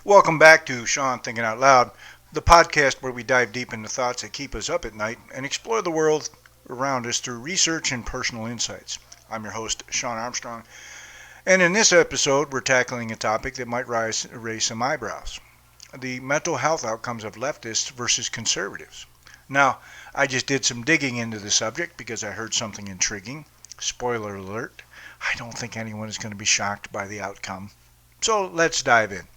Welcome back to Shawn Thinking Out Loud, the podcast where we dive deep into thoughts that keep us up at night and explore the world around us through research and personal insights. I'm your host, Shawn Armstrong, and in this episode, we're tackling a topic that might raise some eyebrows: the mental health outcomes of leftists versus conservatives. Now, I just did some digging into the subject because I heard something intriguing. Spoiler alert, I don't think anyone is going to be shocked by the outcome. So let's dive in.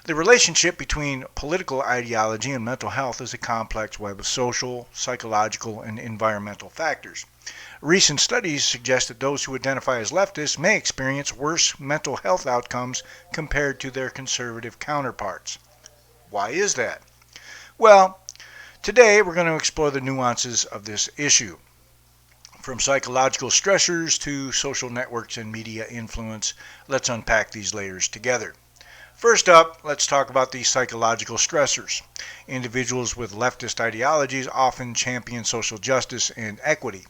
The relationship between political ideology and mental health is a complex web of social, psychological, and environmental factors. Recent studies suggest that those who identify as leftists may experience worse mental health outcomes compared to their conservative counterparts. Why is that? Well, today we're going to explore the nuances of this issue. From psychological stressors to social networks and media influence, let's unpack these layers together. First up, let's talk about the psychological stressors. Individuals with leftist ideologies often champion social justice and equity.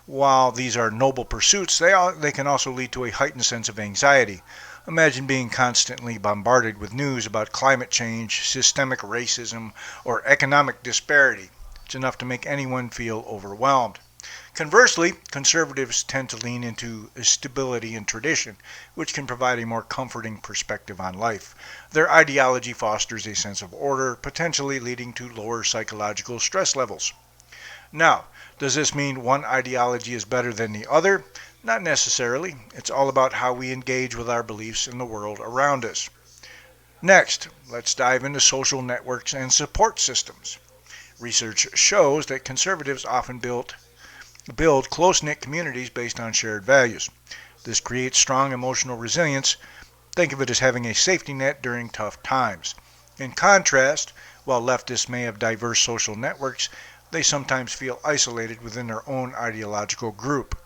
While these are noble pursuits, they can also lead to a heightened sense of anxiety. Imagine being constantly bombarded with news about climate change, systemic racism, or economic disparity. It's enough to make anyone feel overwhelmed. Conversely, conservatives tend to lean into stability and tradition, which can provide a more comforting perspective on life. Their ideology fosters a sense of order, potentially leading to lower psychological stress levels. Now, does this mean one ideology is better than the other? Not necessarily. It's all about how we engage with our beliefs in the world around us. Next, let's dive into social networks and support systems. Research shows that conservatives often build close-knit communities based on shared values. This creates strong emotional resilience. Think of it as having a safety net during tough times. In contrast, while leftists may have diverse social networks, they sometimes feel isolated within their own ideological group.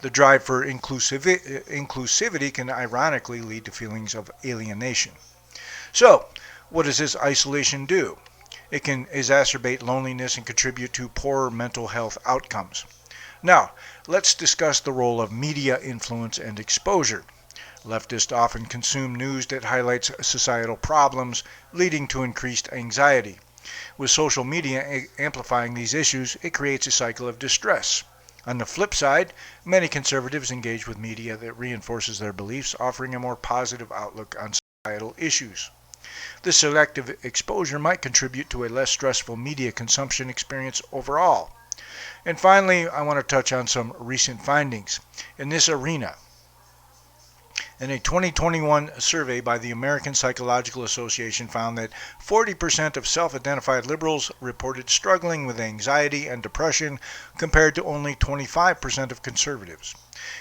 The drive for inclusivity can ironically lead to feelings of alienation. So, what does this isolation do? It can exacerbate loneliness and contribute to poorer mental health outcomes. Now, let's discuss the role of media influence and exposure. Leftists often consume news that highlights societal problems, leading to increased anxiety. With social media amplifying these issues, it creates a cycle of distress. On the flip side, many conservatives engage with media that reinforces their beliefs, offering a more positive outlook on societal issues. This selective exposure might contribute to a less stressful media consumption experience overall. And finally, I want to touch on some recent findings in this arena. In a 2021 survey by the American Psychological Association found that 40% of self-identified liberals reported struggling with anxiety and depression compared to only 25% of conservatives.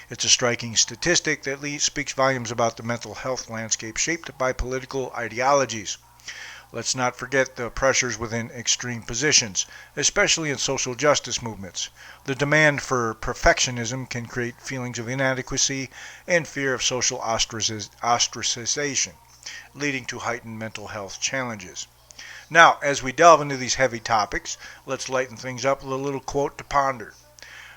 It's a striking statistic that speaks volumes about the mental health landscape shaped by political ideologies. Let's not forget the pressures within extreme positions, especially in social justice movements. The demand for perfectionism can create feelings of inadequacy and fear of social ostracization, leading to heightened mental health challenges. Now, as we delve into these heavy topics, let's lighten things up with a little quote to ponder.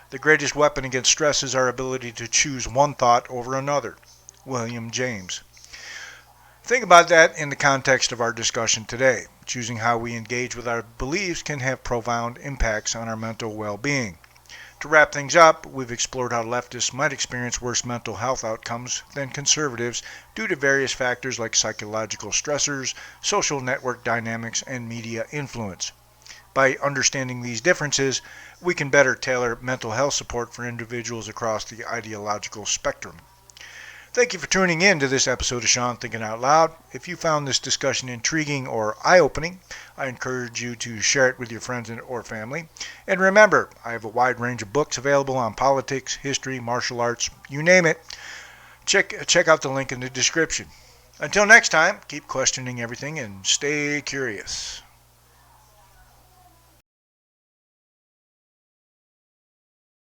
The greatest weapon against stress is our ability to choose one thought over another. William James. Think about that in the context of our discussion today. Choosing how we engage with our beliefs can have profound impacts on our mental well-being. To wrap things up, we've explored how leftists might experience worse mental health outcomes than conservatives due to various factors like psychological stressors, social network dynamics, and media influence. By understanding these differences, we can better tailor mental health support for individuals across the ideological spectrum. Thank you for tuning in to this episode of Shawn Thinking Out Loud. If you found this discussion intriguing or eye-opening, I encourage you to share it with your friends or family. And remember, I have a wide range of books available on politics, history, martial arts, you name it. Check out the link in the description. Until next time, keep questioning everything and stay curious.